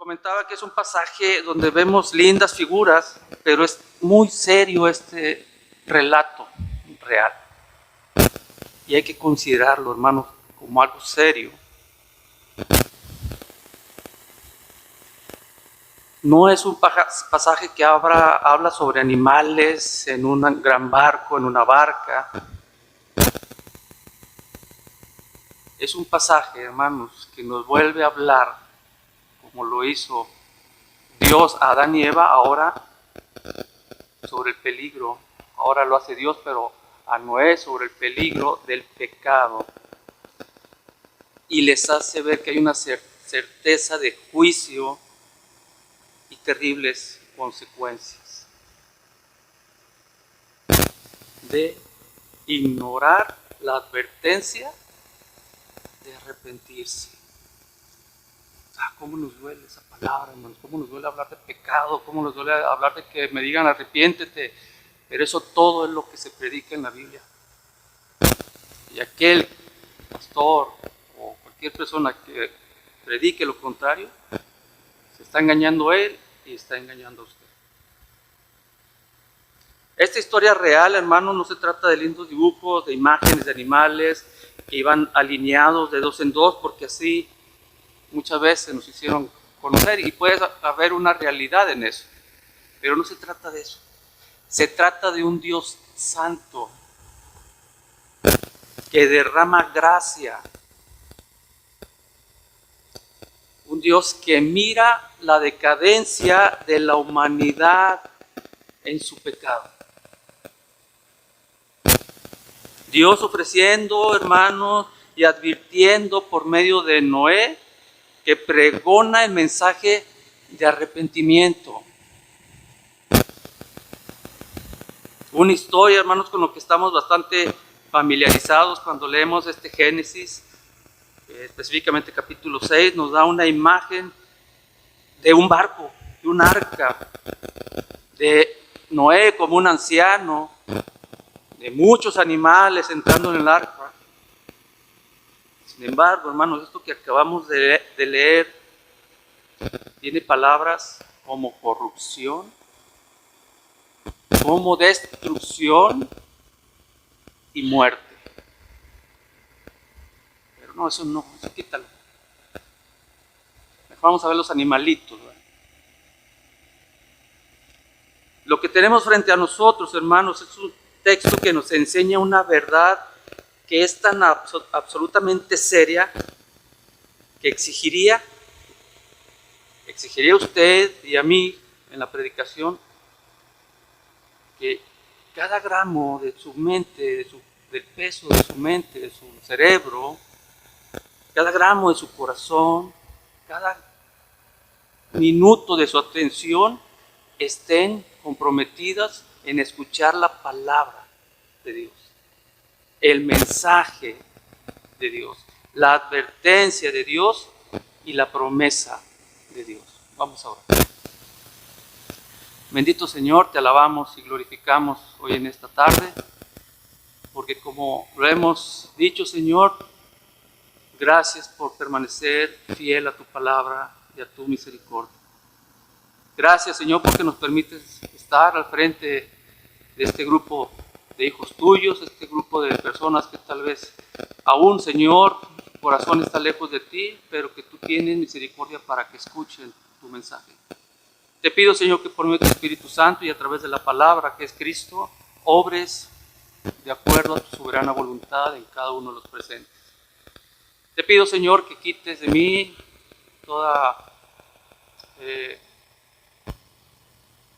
Comentaba que es un pasaje donde vemos lindas figuras, pero es muy serio este relato real. Y hay que considerarlo, hermanos, como algo serio. No es un pasaje que habla sobre animales en un gran barco, en una barca. Es un pasaje, hermanos, que nos vuelve a hablar, como lo hizo Dios a Adán y Eva, ahora sobre el peligro. Ahora lo hace Dios, pero a Noé sobre el peligro del pecado. Y les hace ver que hay una certeza de juicio y terribles consecuencias de ignorar la advertencia de arrepentirse. ¿Cómo nos duele esa palabra, hermanos? ¿Cómo nos duele hablar de pecado? ¿Cómo nos duele hablar de que me digan arrepiéntete? Pero eso todo es lo que se predica en la Biblia. Y aquel pastor o cualquier persona que predique lo contrario, se está engañando a él y está engañando a usted. Esta historia real, hermanos, no se trata de lindos dibujos, de imágenes de animales que iban alineados de dos en dos, porque así muchas veces nos hicieron conocer y puede haber una realidad en eso. Pero no se trata de eso. Se trata de un Dios santo que derrama gracia. Un Dios que mira la decadencia de la humanidad en su pecado. Dios ofreciendo, hermanos, y advirtiendo por medio de Noé, que pregona el mensaje de arrepentimiento. Una historia, hermanos, con lo que estamos bastante familiarizados cuando leemos este Génesis, específicamente capítulo 6, nos da una imagen de un barco, de un arca, de Noé como un anciano, de muchos animales entrando en el arca. Sin embargo, hermanos, esto que acabamos de leer tiene palabras como corrupción, como destrucción y muerte. Pero no, eso quítalo. Mejor vamos a ver los animalitos, ¿verdad? Lo que tenemos frente a nosotros, hermanos, es un texto que nos enseña una verdad que es tan absolutamente seria que exigiría a usted y a mí en la predicación que cada gramo de su mente, del peso de su mente, de su cerebro, cada gramo de su corazón, cada minuto de su atención estén comprometidas en escuchar la palabra de Dios, el mensaje de Dios, la advertencia de Dios y la promesa de Dios. Vamos a orar. Bendito Señor, te alabamos y glorificamos hoy en esta tarde, porque como lo hemos dicho, Señor, gracias por permanecer fiel a tu palabra y a tu misericordia. Gracias, Señor, porque nos permites estar al frente de este grupo de hijos tuyos, este grupo de personas que tal vez aún, Señor, su corazón está lejos de ti, pero que tú tienes misericordia para que escuchen tu mensaje. Te pido, Señor, que por medio del Espíritu Santo y a través de la palabra que es Cristo, obres de acuerdo a tu soberana voluntad en cada uno de los presentes. Te pido, Señor, que quites de mí toda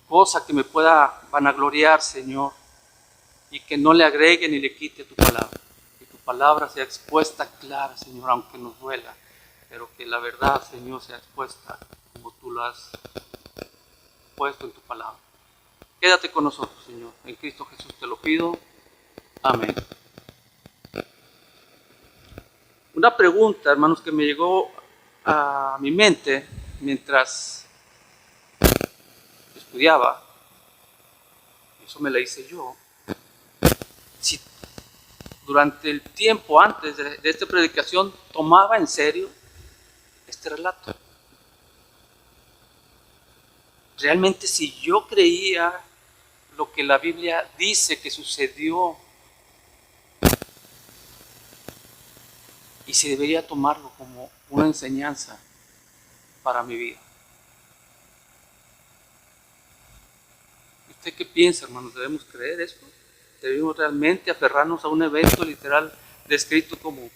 cosa que me pueda vanagloriar, Señor, y que no le agregue ni le quite tu palabra. Que tu palabra sea expuesta clara, Señor, aunque nos duela, pero que la verdad, Señor, sea expuesta como tú lo has puesto en tu palabra. Quédate con nosotros, Señor. En Cristo Jesús te lo pido. Amén. Una pregunta, hermanos, que me llegó a mi mente mientras estudiaba, eso me la hice yo. Si durante el tiempo antes de esta predicación tomaba en serio este relato. realmente si yo creía lo que la Biblia dice que sucedió, y si debería tomarlo como una enseñanza para mi vida. ¿Usted qué piensa, hermanos? ¿Debemos creer esto? ¿Debemos realmente aferrarnos a un evento literal descrito como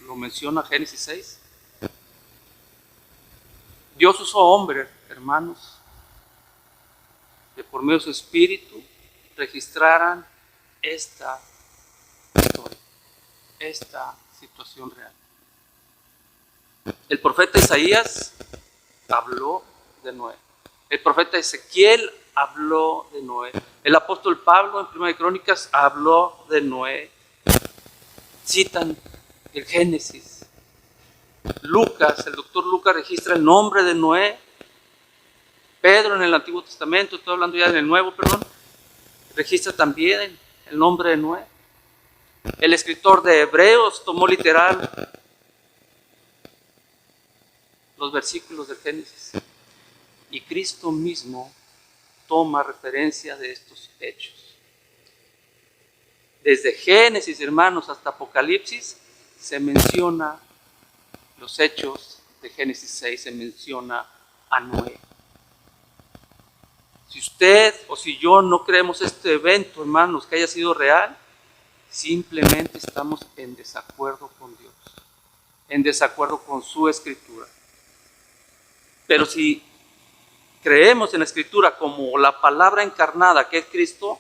lo menciona Génesis 6? Dios usó hombres, hermanos, que por medio de su espíritu registraran esta historia, esta situación real. El profeta Isaías habló de Noé. El profeta Ezequiel habló de Noé. El apóstol Pablo en 1 Crónicas habló de Noé. Citan el Génesis. Lucas, el doctor Lucas registra el nombre de Noé. Pedro en el Antiguo Testamento, estoy hablando ya en el Nuevo, perdón, registra también el nombre de Noé. El escritor de Hebreos tomó literal los versículos del Génesis. Y Cristo mismo toma referencia de estos hechos. Desde Génesis, hermanos, hasta Apocalipsis se menciona los hechos de Génesis 6, se menciona a Noé. Si usted o si yo no creemos este evento, hermanos, que haya sido real, simplemente estamos en desacuerdo con Dios, en desacuerdo con su Escritura. Pero si creemos en la Escritura como la palabra encarnada que es Cristo,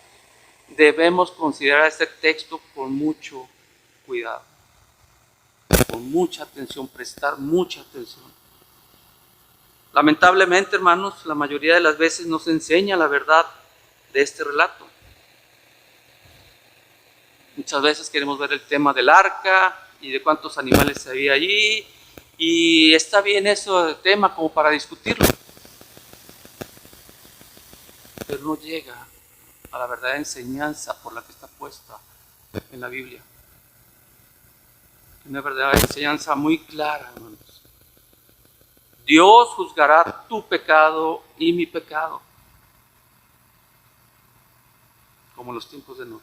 debemos considerar este texto con mucho cuidado, con mucha atención, prestar mucha atención. Lamentablemente, hermanos, la mayoría de las veces no se enseña la verdad de este relato. Muchas veces queremos ver el tema del arca y de cuántos animales había allí, y está bien eso de tema como para discutirlo, pero no llega a la verdadera enseñanza por la que está puesta en la Biblia. Una verdadera enseñanza muy clara, hermanos. Dios juzgará tu pecado y mi pecado, como en los tiempos de Noé.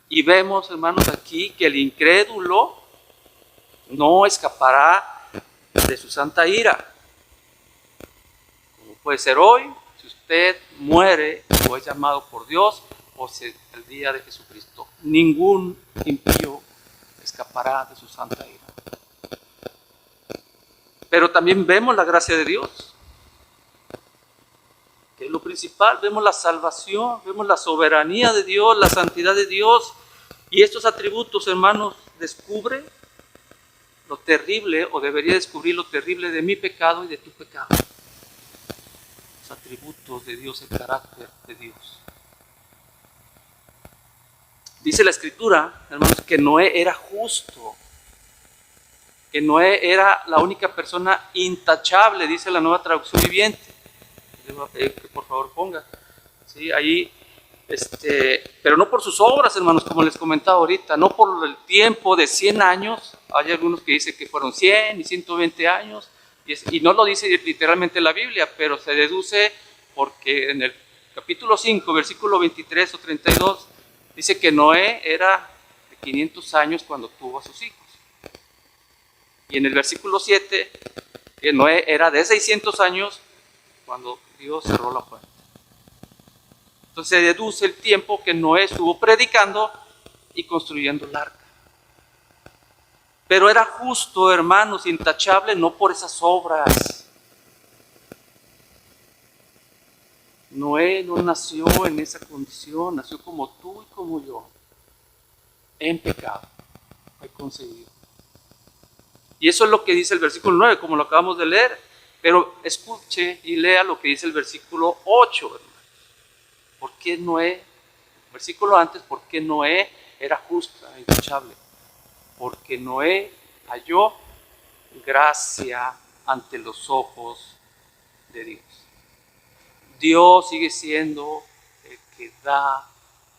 Y vemos, hermanos, aquí que el incrédulo no escapará de su santa ira. Como puede ser hoy, si usted muere o es llamado por Dios, o si el día de Jesucristo. Ningún impío escapará de su santa ira. Pero también vemos la gracia de Dios, que es lo principal. Vemos la salvación, vemos la soberanía de Dios, la santidad de Dios. Y estos atributos, hermanos, descubre lo terrible, o debería descubrir lo terrible de mi pecado y de tu pecado. Los atributos de Dios, el carácter de Dios. Dice la Escritura, hermanos, que Noé era justo, que Noé era la única persona intachable, dice la Nueva Traducción Viviente. Le voy a pedir que por favor ponga, ¿sí? Ahí, pero no por sus obras, hermanos, como les comentaba ahorita, no por el tiempo de 100 años, hay algunos que dicen que fueron 100 y 120 años, y no lo dice literalmente la Biblia, pero se deduce porque en el capítulo 5, versículo 23 o 32, dice que Noé era de 500 años cuando tuvo a sus hijos. Y en el versículo 7, que Noé era de 600 años cuando Dios cerró la puerta. Entonces se deduce el tiempo que Noé estuvo predicando y construyendo el arca. Pero era justo, hermanos, intachable, no por esas obras. Noé no nació en esa condición, nació como tú y como yo, en pecado, fue concebido. Y eso es lo que dice el versículo 9, como lo acabamos de leer. Pero escuche y lea lo que dice el versículo 8, hermano. ¿Por qué Noé? Versículo antes, ¿por qué Noé era justa, intachable? Porque Noé halló gracia ante los ojos de Dios. Dios sigue siendo el que da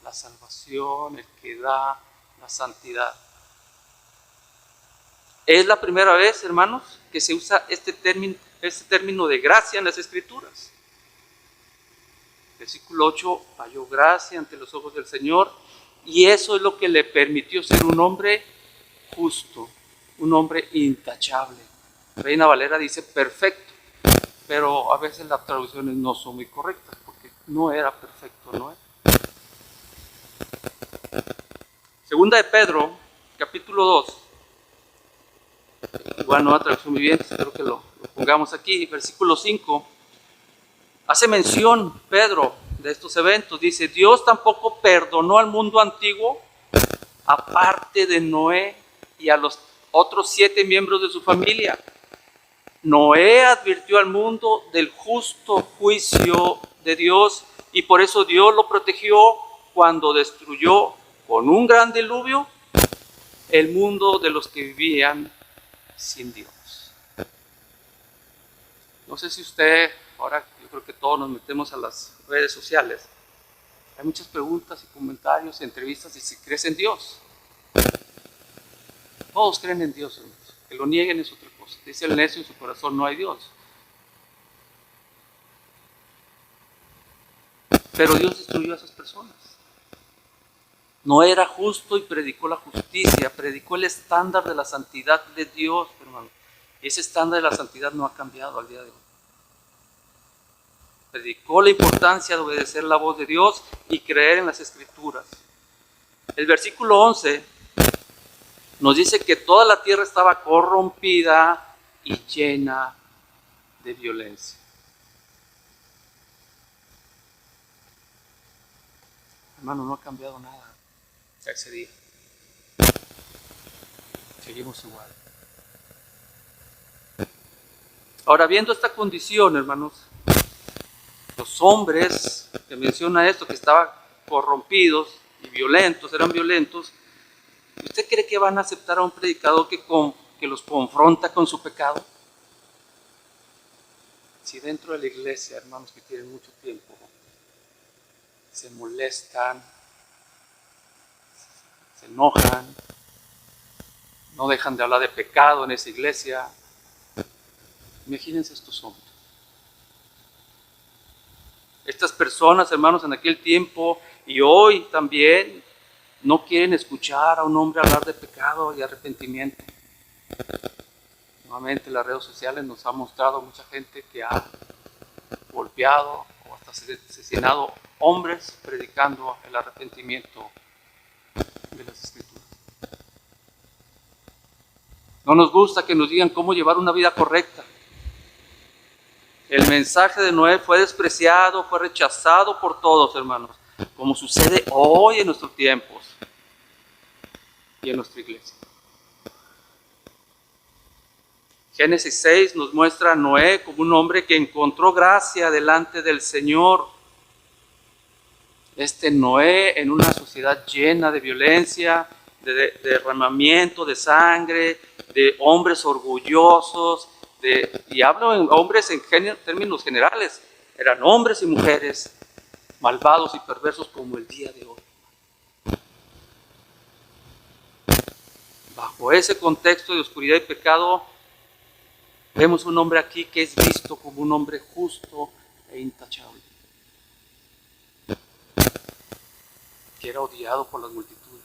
la salvación, el que da la santidad. Es la primera vez, hermanos, que se usa este término de gracia en las Escrituras. Versículo 8, halló gracia ante los ojos del Señor, y eso es lo que le permitió ser un hombre justo, un hombre intachable. Reina Valera dice perfecto, pero a veces las traducciones no son muy correctas, porque no era perfecto, ¿no? Segunda de Pedro, capítulo 2, igual no la traducción muy bien, espero que lo pongamos aquí, versículo 5, hace mención Pedro de estos eventos, dice, Dios tampoco perdonó al mundo antiguo, aparte de Noé y a los otros 7 miembros de su familia. Noé advirtió al mundo del justo juicio de Dios y por eso Dios lo protegió cuando destruyó con un gran diluvio el mundo de los que vivían sin Dios. No sé si usted, ahora yo creo que todos nos metemos a las redes sociales, hay muchas preguntas y comentarios y entrevistas de si crees en Dios. Todos creen en Dios, hermanos. Que lo nieguen es otra cosa. Dice el necio en su corazón no hay Dios. Pero Dios destruyó a esas personas. No era justo y predicó la justicia, predicó el estándar de la santidad de Dios, hermano. Y ese estándar de la santidad no ha cambiado al día de hoy. Predicó la importancia de obedecer la voz de Dios y creer en las Escrituras. El versículo 11 nos dice que toda la tierra estaba corrompida y llena de violencia. Hermano, no ha cambiado nada ese día. Seguimos igual. Ahora, viendo esta condición, hermanos, los hombres que menciona esto, que estaban corrompidos y violentos, eran violentos, ¿usted cree que van a aceptar a un predicador que los confronta con su pecado? Si dentro de la iglesia, hermanos que tienen mucho tiempo, se molestan, se enojan, no dejan de hablar de pecado en esa iglesia, imagínense estos hombres. Estas personas, hermanos, en aquel tiempo y hoy también no quieren escuchar a un hombre hablar de pecado y arrepentimiento. Nuevamente las redes sociales nos han mostrado mucha gente que ha golpeado o hasta asesinado hombres predicando el arrepentimiento de las Escrituras. No nos gusta que nos digan cómo llevar una vida correcta. El mensaje de Noé fue despreciado, fue rechazado por todos, hermanos, como sucede hoy en nuestros tiempos y en nuestra iglesia. Génesis 6 nos muestra a Noé como un hombre que encontró gracia delante del Señor. Este Noé en una sociedad llena de violencia, de derramamiento de sangre, de hombres orgullosos, y hablo en hombres en términos generales, eran hombres y mujeres malvados y perversos como el día de hoy. Bajo ese contexto de oscuridad y pecado, vemos un hombre aquí que es visto como un hombre justo e intachable, que era odiado por las multitudes.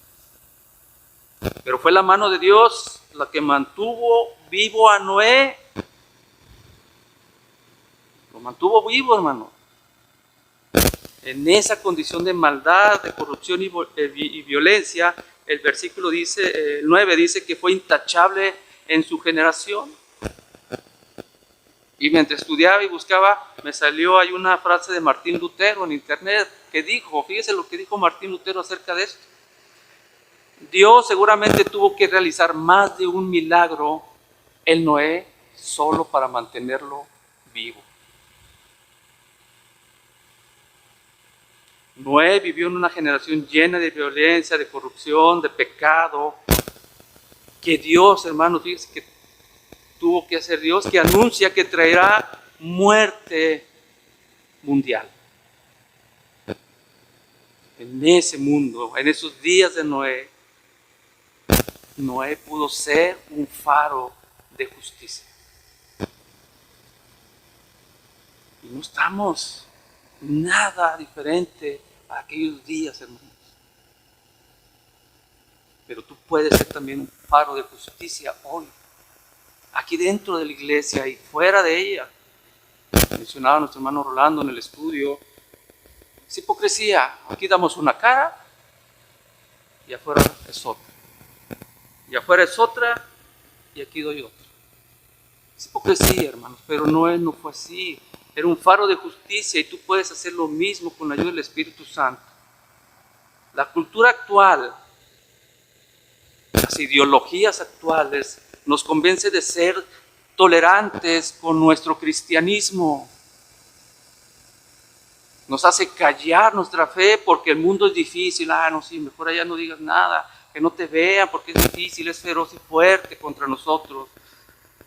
Pero fue la mano de Dios la que mantuvo vivo a Noé. Lo mantuvo vivo, hermano. En esa condición de maldad, de corrupción y violencia, el versículo dice, el 9 dice que fue intachable en su generación. Y mientras estudiaba y buscaba, me salió, hay una frase de Martín Lutero en internet que dijo, fíjese lo que dijo Martín Lutero acerca de esto. Dios seguramente tuvo que realizar más de un milagro en Noé solo para mantenerlo vivo. Noé vivió en una generación llena de violencia, de corrupción, de pecado, que Dios, hermanos, fíjense que tuvo que hacer Dios, que anuncia que traerá muerte mundial. En ese mundo, en esos días de Noé, Noé pudo ser un faro de justicia. Y no estamos nada diferente a aquellos días, hermanos. Pero tú puedes ser también un faro de justicia hoy, aquí dentro de la iglesia y fuera de ella. Mencionaba nuestro hermano Rolando en el estudio, es hipocresía. Aquí damos una cara y afuera es otra. Y afuera es otra y aquí doy otra. Es hipocresía, hermanos, pero Noé no fue así. Era un faro de justicia y tú puedes hacer lo mismo con la ayuda del Espíritu Santo. La cultura actual, las ideologías actuales nos convence de ser tolerantes con nuestro cristianismo. Nos hace callar nuestra fe porque el mundo es difícil. No, sí, mejor allá no digas nada, que no te vean porque es difícil, es feroz y fuerte contra nosotros,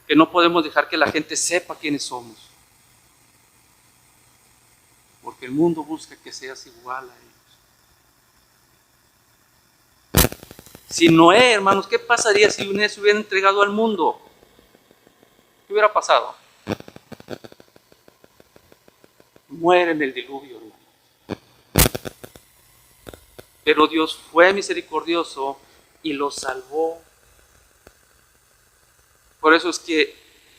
que no podemos dejar que la gente sepa quiénes somos. Porque el mundo busca que seas igual a ellos. Si Noé, hermanos, ¿qué pasaría si Noé se hubiera entregado al mundo? ¿Qué hubiera pasado? Muere en el diluvio, hermanos. Pero Dios fue misericordioso y lo salvó. Por eso es que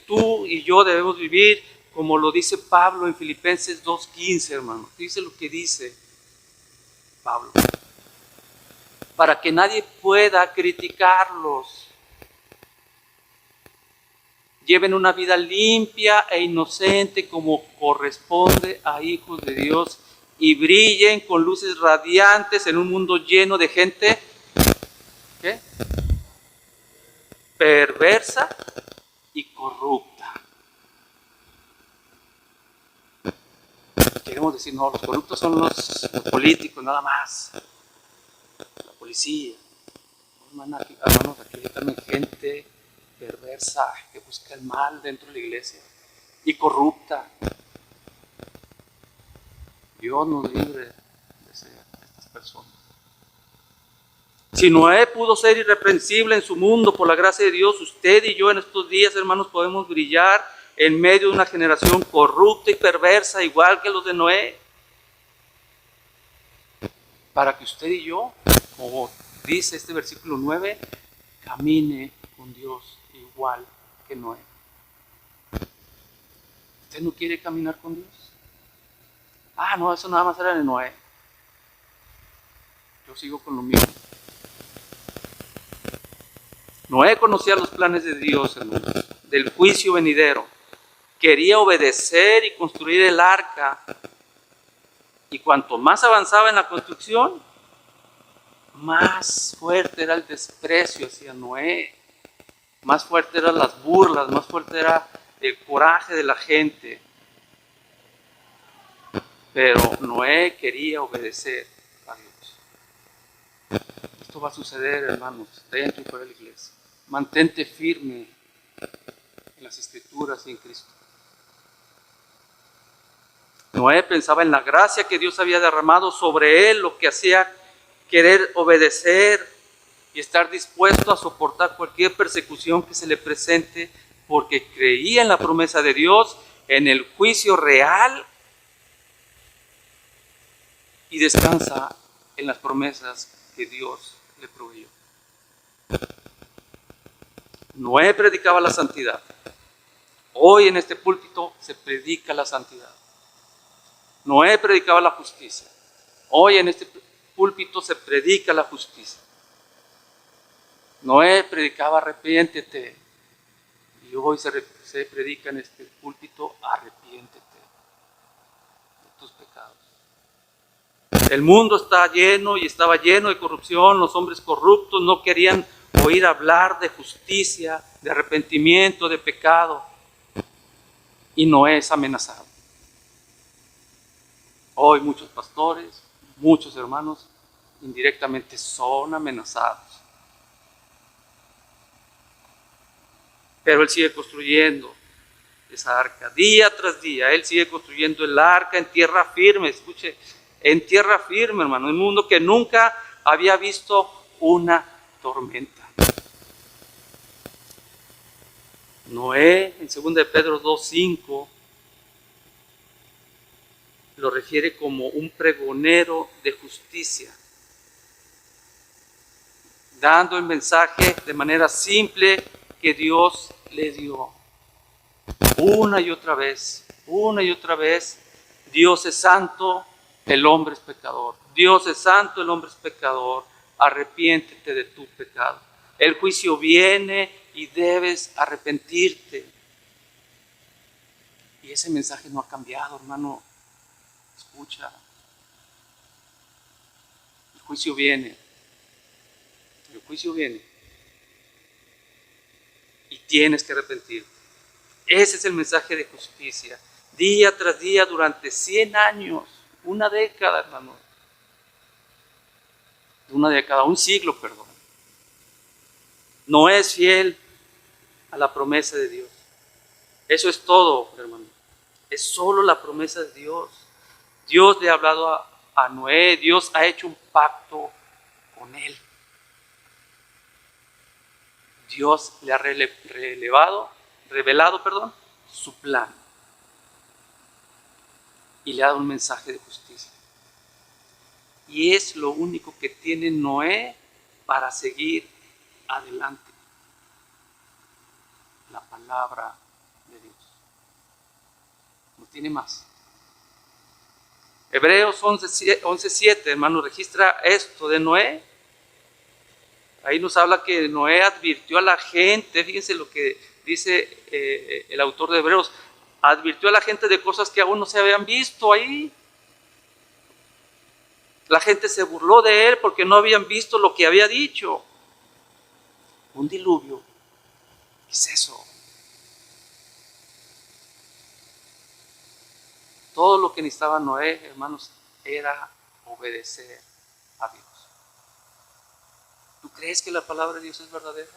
tú y yo debemos vivir como lo dice Pablo en Filipenses 2:15, hermano. Dice lo que dice Pablo. Para que nadie pueda criticarlos. Lleven una vida limpia e inocente como corresponde a hijos de Dios y brillen con luces radiantes en un mundo lleno de gente ¿qué? Perversa y corrupta. Queremos decir, no, los corruptos son los políticos, nada más. La policía. Hermanos, aquí hay también gente perversa que busca el mal dentro de la iglesia y corrupta. Dios nos libre de estas personas. Si Noé pudo ser irreprensible en su mundo por la gracia de Dios, usted y yo en estos días, hermanos, podemos brillar en medio de una generación corrupta y perversa, igual que los de Noé. Para que usted y yo, como dice este versículo 9, camine con Dios igual que Noé. ¿Usted no quiere caminar con Dios? No, eso nada más era de Noé. Yo sigo con lo mío. Noé conocía los planes de Dios, hermanos, del juicio venidero. Quería obedecer y construir el arca. Y cuanto más avanzaba en la construcción, más fuerte era el desprecio hacia Noé. Más fuerte eran las burlas, más fuerte era el coraje de la gente. Pero Noé quería obedecer a Dios. Esto va a suceder, hermanos, dentro y fuera de la iglesia. Mantente firme en las Escrituras y en Cristo. Noé pensaba en la gracia que Dios había derramado sobre él, lo que hacía querer obedecer y estar dispuesto a soportar cualquier persecución que se le presente, porque creía en la promesa de Dios, en el juicio real, y descansa en las promesas que Dios le proveyó. Noé predicaba la santidad. Hoy en este púlpito se predica la santidad. Noé predicaba la justicia. Hoy en este púlpito se predica la justicia. Noé predicaba arrepiéntete. Y hoy se predica en este púlpito arrepiéntete de tus pecados. El mundo está lleno y estaba lleno de corrupción. Los hombres corruptos no querían oír hablar de justicia, de arrepentimiento, de pecado. Y Noé es amenazado. Hoy muchos pastores, muchos hermanos, indirectamente son amenazados. Pero él sigue construyendo esa arca, día tras día. Él sigue construyendo el arca en tierra firme. Escuche, en tierra firme, hermano. Un mundo que nunca había visto una tormenta. Noé, en 2 de Pedro 2:5, lo refiere como un pregonero de justicia, dando el mensaje de manera simple que Dios le dio. Una y otra vez, Dios es santo, el hombre es pecador. Dios es santo, el hombre es pecador. Arrepiéntete de tu pecado. El juicio viene y debes arrepentirte. Y ese mensaje no ha cambiado, hermano. Escucha. El juicio viene. El juicio viene. Y tienes que arrepentirte. Ese es el mensaje de justicia. Día tras día durante 100 años. Una década, hermano. Una década, un siglo, perdón. No es fiel a la promesa de Dios. Eso es todo, hermano. Es solo la promesa de Dios. Dios le ha hablado a Noé. Dios ha hecho un pacto con él. Dios le ha revelado su plan. Y le ha dado un mensaje de justicia. Y es lo único que tiene Noé para seguir adelante. La palabra de Dios. No tiene más. Hebreos 11:7, hermano, registra esto de Noé. Ahí nos habla que Noé advirtió a la gente, fíjense lo que dice el autor de Hebreos, advirtió a la gente de cosas que aún no se habían visto ahí. La gente se burló de él porque no habían visto lo que había dicho. Un diluvio. ¿Qué es eso? Todo lo que necesitaba Noé, hermanos, era obedecer a Dios. ¿Tú crees que la palabra de Dios es verdadera?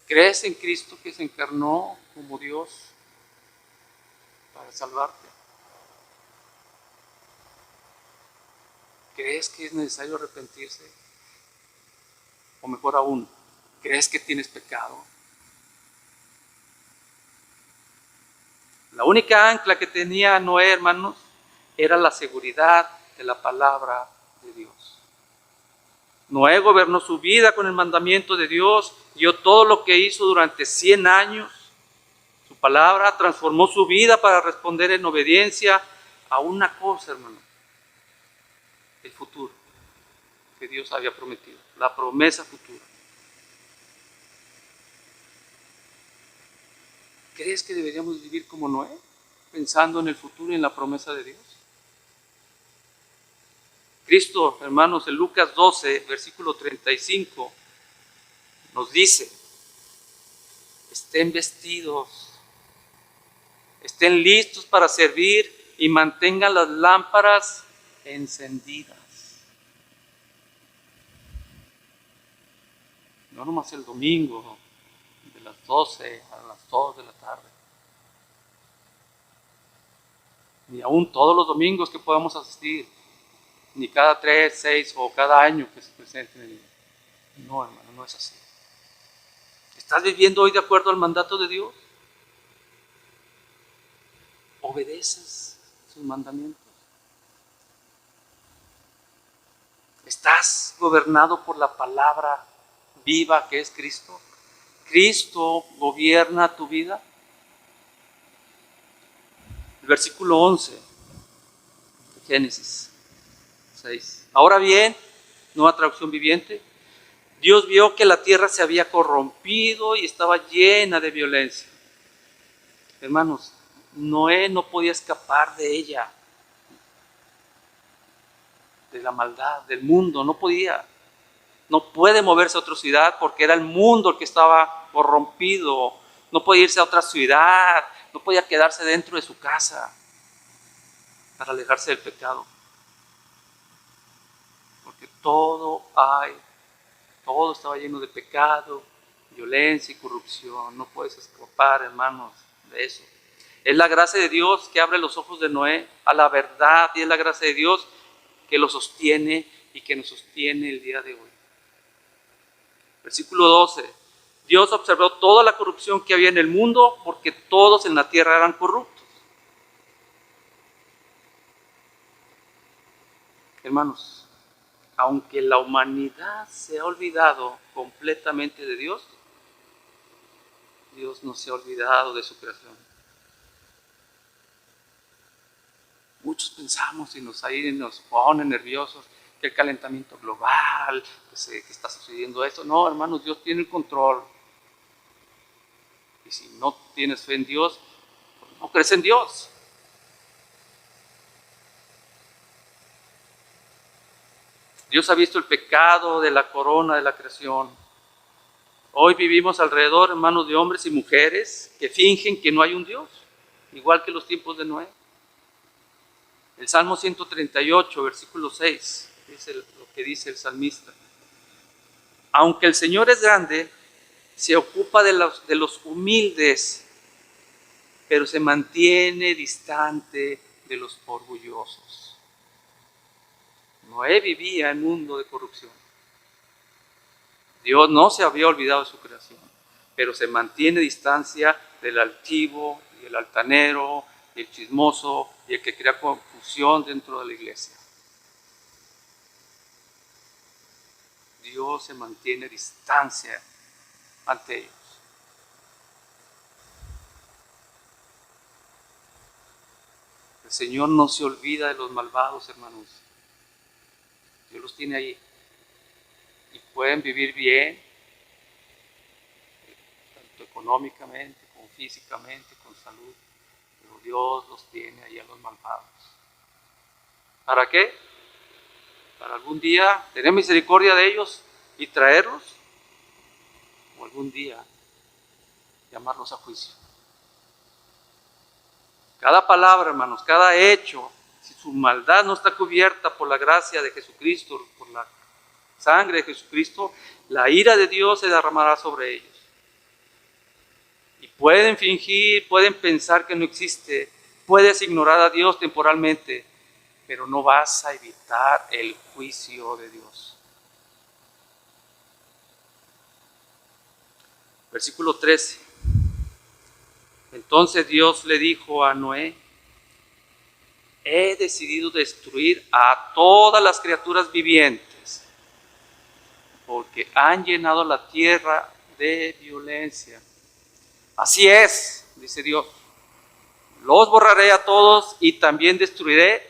¿Crees en Cristo que se encarnó como Dios para salvarte? ¿Crees que es necesario arrepentirse? O mejor aún, ¿crees que tienes pecado? La única ancla que tenía Noé, hermanos, era la seguridad de la palabra de Dios. Noé gobernó su vida con el mandamiento de Dios, dio todo lo que hizo durante 100 años. Su palabra transformó su vida para responder en obediencia a una cosa, hermano: el futuro que Dios había prometido, la promesa futura. ¿Crees que deberíamos vivir como Noé, pensando en el futuro y en la promesa de Dios? Cristo, hermanos, en Lucas 12, versículo 35, nos dice: estén vestidos, estén listos para servir y mantengan las lámparas encendidas. No nomás el domingo, de las 12 a las 2 de la tarde. Ni aún todos los domingos que podamos asistir. Ni cada 3, 6 o cada año que se presenten. No, hermano, no es así. ¿Estás viviendo hoy de acuerdo al mandato de Dios? ¿Obedeces sus mandamientos? ¿Estás gobernado por la palabra viva que es Cristo? ¿Cristo gobierna tu vida? El versículo 11 de Génesis 6. Ahora bien, nueva traducción viviente, Dios vio que la tierra se había corrompido y estaba llena de violencia. Hermanos, Noé no podía escapar de ella, de la maldad, del mundo, no podía. No puede moverse a otra ciudad porque era el mundo el que estaba corrompido. No podía irse a otra ciudad, no podía quedarse dentro de su casa para alejarse del pecado. Porque todo estaba lleno de pecado, violencia y corrupción. No puedes escapar, hermanos, de eso. Es la gracia de Dios que abre los ojos de Noé a la verdad, y es la gracia de Dios que lo sostiene y que nos sostiene el día de hoy. Versículo 12. Dios observó toda la corrupción que había en el mundo porque todos en la tierra eran corruptos. Hermanos, aunque la humanidad se ha olvidado completamente de Dios, Dios no se ha olvidado de su creación. Muchos pensamos y nos pone nerviosos que el calentamiento global, que está sucediendo esto. No, hermanos, Dios tiene el control. Y si no tienes fe en Dios, pues no crees en Dios. Dios ha visto el pecado de la corona de la creación. Hoy vivimos alrededor, hermanos, de hombres y mujeres que fingen que no hay un Dios, igual que los tiempos de Noé. El Salmo 138, versículo 6, es lo que dice el salmista. Aunque el Señor es grande, se ocupa de los humildes, pero se mantiene distante de los orgullosos. Noé vivía en un mundo de corrupción. Dios no se había olvidado de su creación, pero se mantiene distancia del altivo y el altanero, y el chismoso y el que crea confusión dentro de la iglesia. Dios se mantiene distancia ante ellos. El Señor no se olvida de los malvados, hermanos. Dios los tiene ahí y pueden vivir bien, tanto económicamente como físicamente, con salud, pero Dios los tiene ahí a los malvados. ¿Para qué? Para algún día tener misericordia de ellos y traerlos, o algún día llamarlos a juicio. Cada palabra, hermanos, cada hecho, si su maldad no está cubierta por la gracia de Jesucristo, por la sangre de Jesucristo, la ira de Dios se derramará sobre ellos. Y pueden fingir, pueden pensar que no existe, puedes ignorar a Dios temporalmente, pero no vas a evitar el juicio de Dios. Versículo 13. Entonces Dios le dijo a Noé: he decidido destruir a todas las criaturas vivientes, porque han llenado la tierra de violencia. Así es, dice Dios, los borraré a todos y también destruiré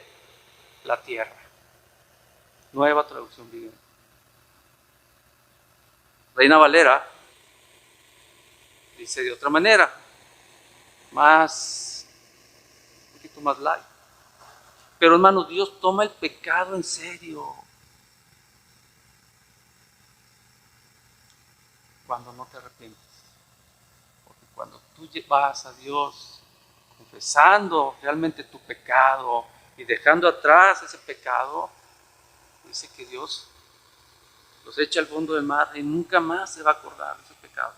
la tierra. Nueva traducción viviente. Reina Valera dice de otra manera, un poquito más light. Pero hermanos, Dios toma el pecado en serio. Cuando no te arrepientes. Porque cuando tú vas a Dios confesando realmente tu pecado y dejando atrás ese pecado, dice que Dios los echa al fondo del mar y nunca más se va a acordar de ese pecado.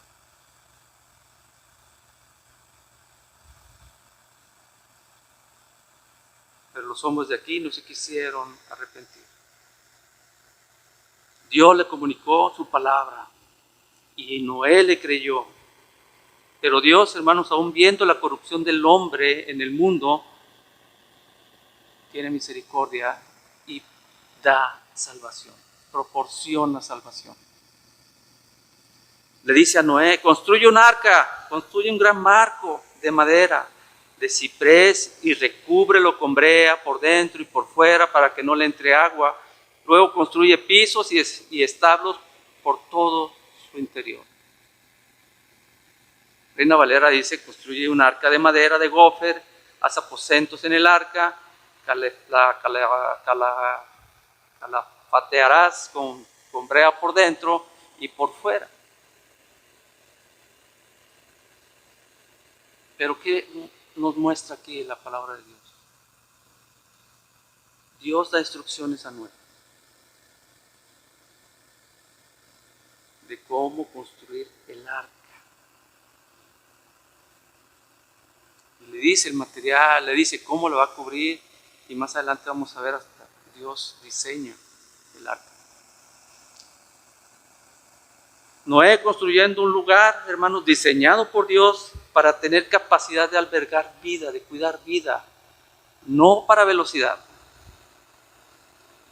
Pero los hombres de aquí no se quisieron arrepentir. Dios le comunicó su palabra y Noé le creyó. Pero Dios, hermanos, aún viendo la corrupción del hombre en el mundo, tiene misericordia y da salvación, proporciona salvación. Le dice a Noé: construye un arca, construye un gran marco de madera, de ciprés, y recúbrelo con brea por dentro y por fuera para que no le entre agua. Luego construye pisos y establos por todo su interior. Reina Valera dice: construye un arca de madera de gofer, haz aposentos en el arca, calafatearás con brea por dentro y por fuera. Pero ¿qué nos muestra aquí la palabra de Dios? Dios da instrucciones a Noé de cómo construir el arca. Y le dice el material, le dice cómo lo va a cubrir, y más adelante vamos a ver hasta Dios diseña el arca. Noé construyendo un lugar, hermanos, diseñado por Dios para tener capacidad de albergar vida, de cuidar vida, no para velocidad,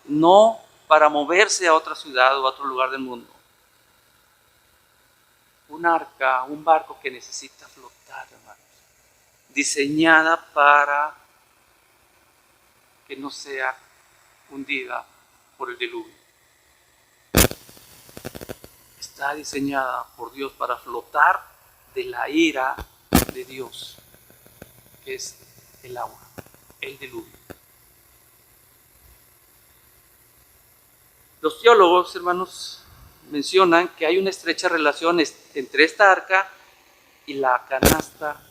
no para moverse a otra ciudad o a otro lugar del mundo. Un arca, un barco que necesita flotar, hermanos, diseñada para que no sea hundida por el diluvio. Está diseñada por Dios para flotar de la ira de Dios, que es el agua, el diluvio. Los teólogos, hermanos, mencionan que hay una estrecha relación entre esta arca y la canasta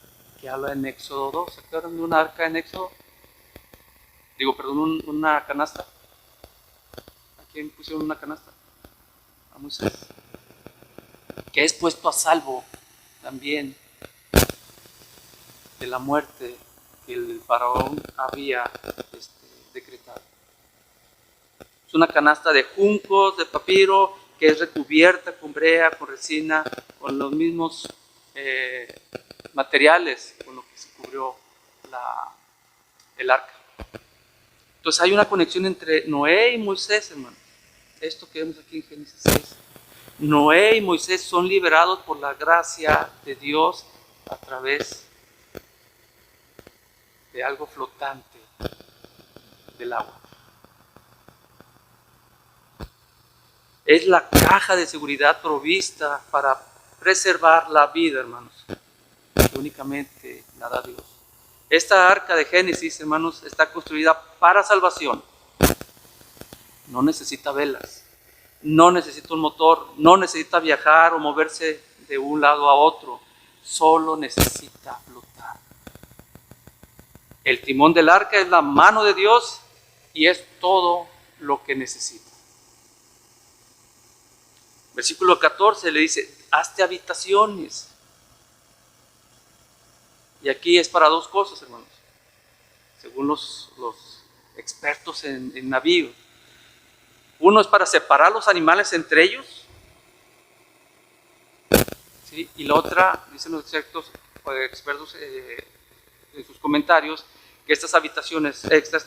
que habla en Éxodo 2. ¿Se acuerdan de una arca en Éxodo? Una canasta. ¿A quién pusieron una canasta? A Moisés. Que es puesto a salvo también de la muerte que el faraón había decretado. Es una canasta de juncos, de papiro, que es recubierta con brea, con resina, con los mismos materiales con los que se cubrió el arca. Entonces hay una conexión entre Noé y Moisés, hermano. Esto que vemos aquí en Génesis 6. Noé y Moisés son liberados por la gracia de Dios a través de algo flotante del agua. Es la caja de seguridad provista para preservar la vida, hermanos, que únicamente la da Dios. Esta arca de Génesis, hermanos, está construida para salvación. No necesita velas, no necesita un motor, no necesita viajar o moverse de un lado a otro, solo necesita flotar. El timón del arca es la mano de Dios y es todo lo que necesita. Versículo 14 le dice, hazte habitaciones. Y aquí es para dos cosas, hermanos, según los expertos en navíos. Uno es para separar los animales entre ellos, ¿sí? Y la otra, dicen los expertos en sus comentarios, que estas habitaciones extras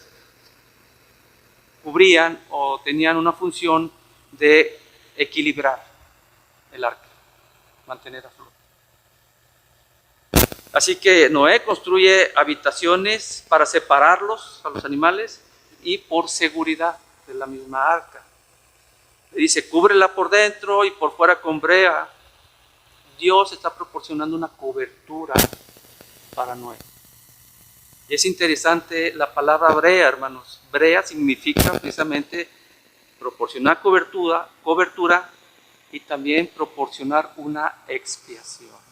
cubrían o tenían una función de equilibrar el arca, mantener a flote. Así que Noé construye habitaciones para separarlos a los animales y por seguridad de la misma arca. Le dice, cúbrela por dentro y por fuera con brea. Dios está proporcionando una cobertura para Noé. Y es interesante la palabra brea, hermanos. Brea significa precisamente proporcionar cobertura y también proporcionar una expiación.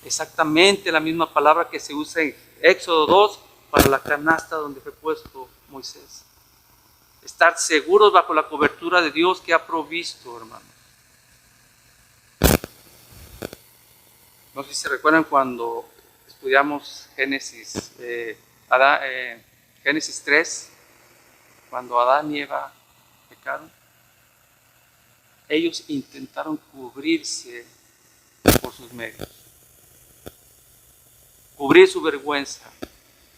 Exactamente la misma palabra que se usa en Éxodo 2 para la canasta donde fue puesto Moisés. Estar seguros bajo la cobertura de Dios que ha provisto, hermanos. No sé si se recuerdan cuando estudiamos Génesis 3, cuando Adán y Eva pecaron. Ellos intentaron cubrirse por sus medios. Cubrir su vergüenza,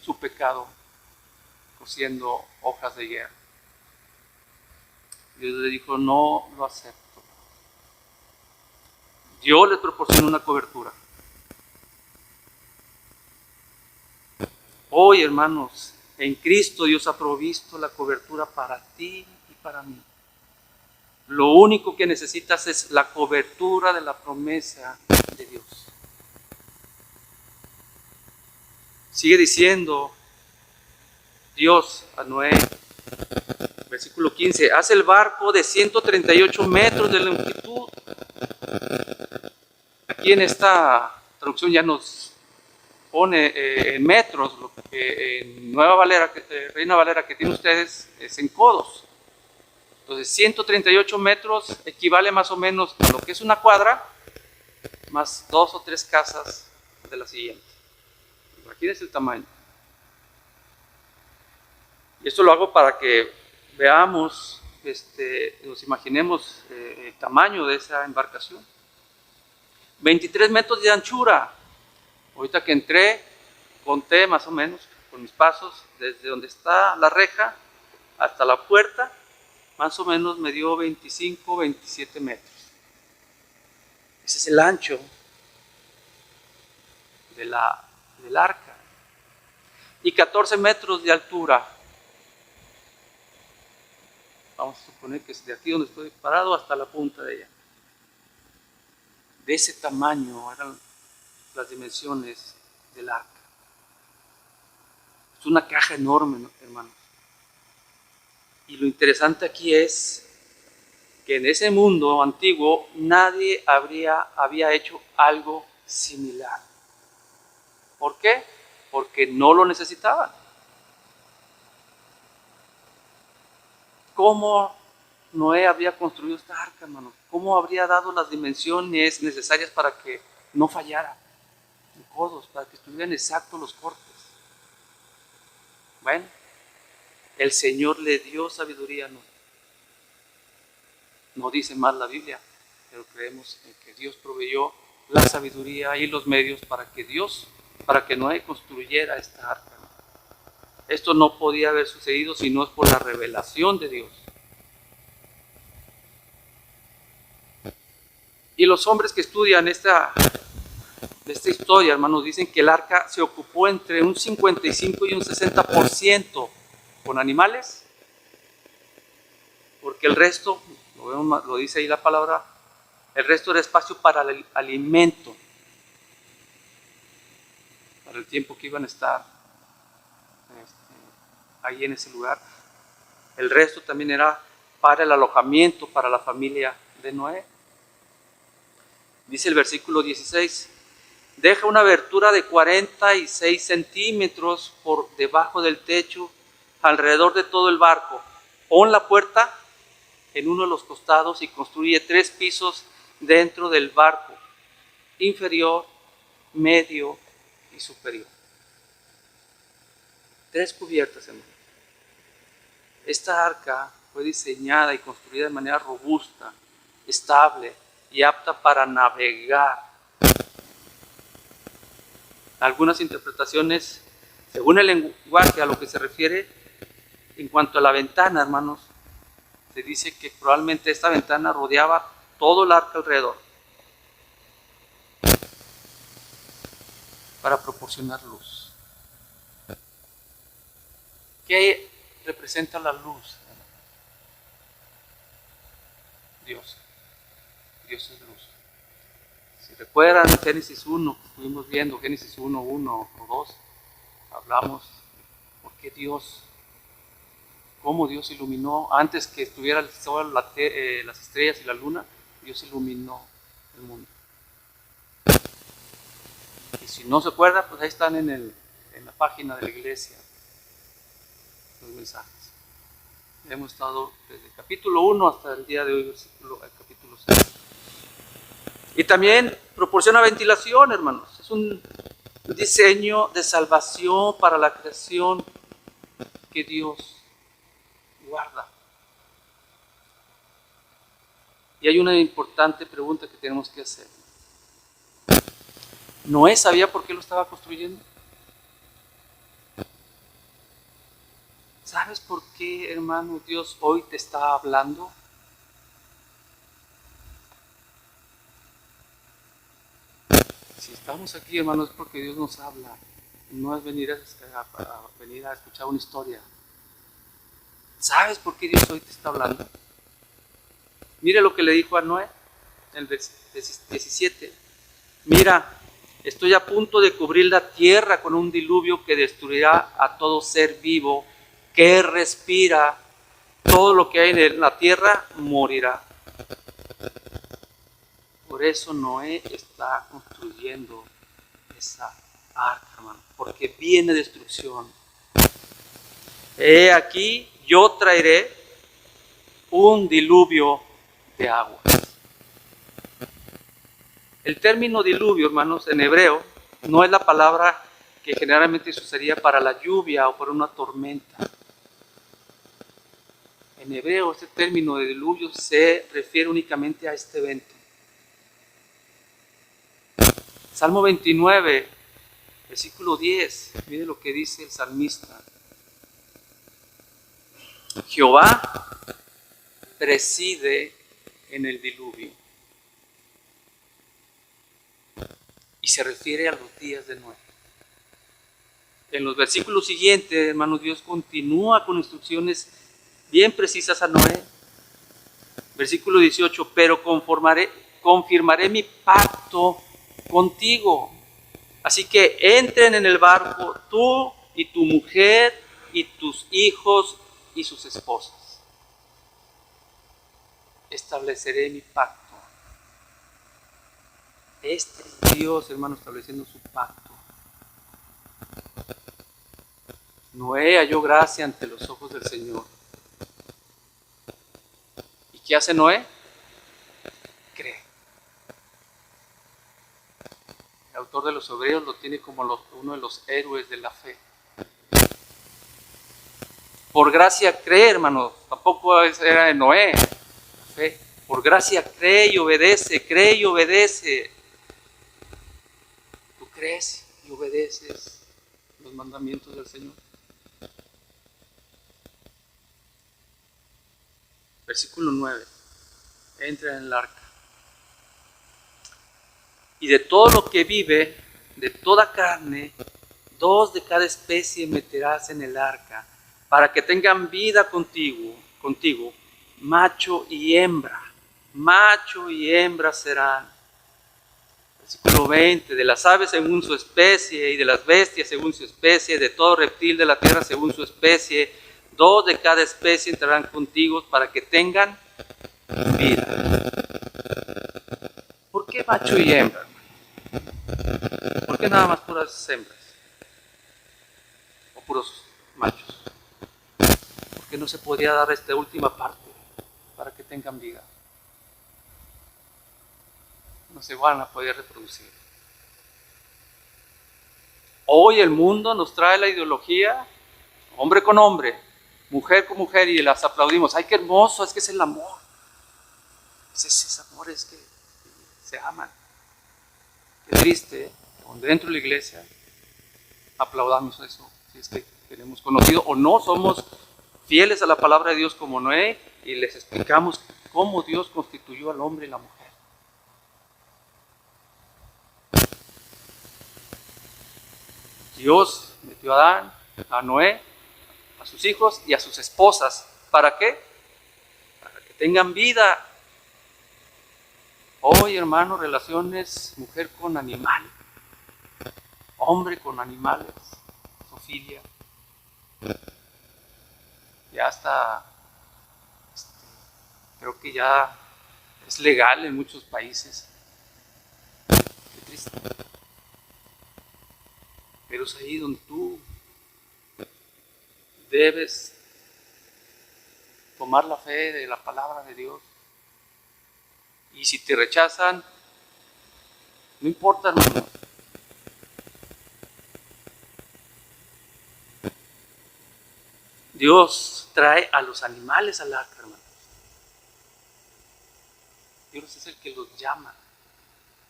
su pecado, cosiendo hojas de hierro. Dios le dijo, no lo acepto. Dios les proporcionó una cobertura. Hoy, hermanos, en Cristo Dios ha provisto la cobertura para ti y para mí. Lo único que necesitas es la cobertura de la promesa de Dios. Sigue diciendo Dios a Noé, versículo 15, haz el barco de 138 metros de longitud. Aquí en esta traducción ya nos pone en metros, lo que en Reina Valera que tienen ustedes es en codos. Entonces 138 metros equivale más o menos a lo que es una cuadra, más 2 o 3 casas de la siguiente. Imagínense el tamaño. Y esto lo hago para que veamos nos imaginemos el tamaño de esa embarcación. 23 metros de anchura. Ahorita que entré, conté más o menos con mis pasos, desde donde está la reja hasta la puerta, más o menos me dio 25, 27 metros. Ese es el ancho del arca. Y 14 metros de altura. Vamos a suponer que es de aquí donde estoy parado hasta la punta de ella. De ese tamaño eran las dimensiones del arca. Es una caja enorme, hermanos. Y lo interesante aquí es que en ese mundo antiguo nadie había hecho algo similar. ¿Por qué? Porque no lo necesitaban. ¿Cómo Noé habría construido esta arca, hermano? ¿Cómo habría dado las dimensiones necesarias para que no fallara en codos, para que estuvieran exactos los cortes? Bueno, el Señor le dio sabiduría a Noé. No dice más la Biblia, pero creemos en que Dios proveyó la sabiduría y los medios para que Noé construyera esta arca. Esto no podía haber sucedido si no es por la revelación de Dios. Y los hombres que estudian esta historia, hermanos, dicen que el arca se ocupó entre un 55 y un 60% con animales, porque el resto, lo dice ahí la palabra, el resto era espacio para el alimento, para el tiempo que iban a estar ahí en ese lugar. El resto también era para el alojamiento, para la familia de Noé. Dice el versículo 16, deja una abertura de 46 centímetros por debajo del techo, alrededor de todo el barco. Pon la puerta en uno de los costados y construye 3 pisos dentro del barco, inferior, medio y superior. 3 cubiertas, hermano. Esta arca fue diseñada y construida de manera robusta, estable y apta para navegar. Algunas interpretaciones, según el lenguaje a lo que se refiere, en cuanto a la ventana, hermanos, se dice que probablemente esta ventana rodeaba todo el arca alrededor para proporcionar luz. ¿Qué representa la luz? Dios. Dios es luz. Si recuerdan Génesis 1, que estuvimos viendo, Génesis 1, 1 o 2, hablamos por qué cómo Dios iluminó, antes que estuviera el sol, las estrellas y la luna, Dios iluminó el mundo. Y si no se acuerda, pues ahí están en la página de la iglesia los mensajes. Hemos estado desde el capítulo 1 hasta el día de hoy, el capítulo 6. Y también proporciona ventilación, hermanos. Es un diseño de salvación para la creación que Dios guarda. Y hay una importante pregunta que tenemos que hacer. ¿Noé sabía por qué lo estaba construyendo? ¿Sabes por qué, hermano, Dios hoy te está hablando? Si estamos aquí, hermanos, es porque Dios nos habla. No es venir a escuchar una historia. ¿Sabes por qué Dios hoy te está hablando? Mire lo que le dijo a Noé en el versículo 17. Mira, estoy a punto de cubrir la tierra con un diluvio que destruirá a todo ser vivo que respira. Todo lo que hay en la tierra morirá. Por eso Noé está construyendo esa arca, hermano, porque viene destrucción. He aquí, yo traeré un diluvio de aguas. El término diluvio, hermanos, en hebreo, no es la palabra que generalmente se usaría para la lluvia o para una tormenta. En hebreo, este término de diluvio se refiere únicamente a este evento. Salmo 29, versículo 10, mire lo que dice el salmista. Jehová preside en el diluvio. Y se refiere a los días de Noé. En los versículos siguientes, hermano, Dios continúa con instrucciones bien precisas a Noé. Versículo 18, pero confirmaré mi pacto contigo. Así que entren en el barco tú y tu mujer y tus hijos y sus esposas. Estableceré mi pacto. Este es Dios, hermano, estableciendo su pacto. Noé halló gracia ante los ojos del Señor. ¿Y qué hace Noé? Cree. El autor de los Hebreos lo tiene como uno de los héroes de la fe. Por gracia cree, hermano. Tampoco era de Noé. Fe. Por gracia cree y obedece, cree y obedece. ¿Tú crees y obedeces los mandamientos del Señor? Versículo 9. Entra en el arca. Y de todo lo que vive, de toda carne, 2 de cada especie meterás en el arca, para que tengan vida contigo, macho y hembra serán. Versículo 20, de las aves según su especie, y de las bestias según su especie, de todo reptil de la tierra según su especie, 2 de cada especie entrarán contigo para que tengan vida. ¿Por qué macho y hembra? ¿Por qué nada más puras hembras? ¿O puros machos? ¿Por qué no se podría dar esta última parte para que tengan vida? No se van a poder reproducir. Hoy el mundo nos trae la ideología, hombre con hombre, mujer con mujer, y las aplaudimos. ¡Ay, qué hermoso! Es que es el amor. Ese amor es que se aman. Qué triste, donde dentro de la iglesia aplaudamos eso, si es que tenemos conocido o no somos fieles a la palabra de Dios como Noé y les explicamos cómo Dios constituyó al hombre y la mujer. Dios metió a Adán, a Noé, a sus hijos y a sus esposas. ¿Para qué? Para que tengan vida. Hoy, hermano, relaciones mujer con animal, hombre con animales, zoofilia. Ya está, creo que ya es legal en muchos países. Qué triste. Pero es ahí donde tú debes tomar la fe de la palabra de Dios. Y si te rechazan, no importa, hermano. Dios trae a los animales al arca, hermano. Dios es el que los llama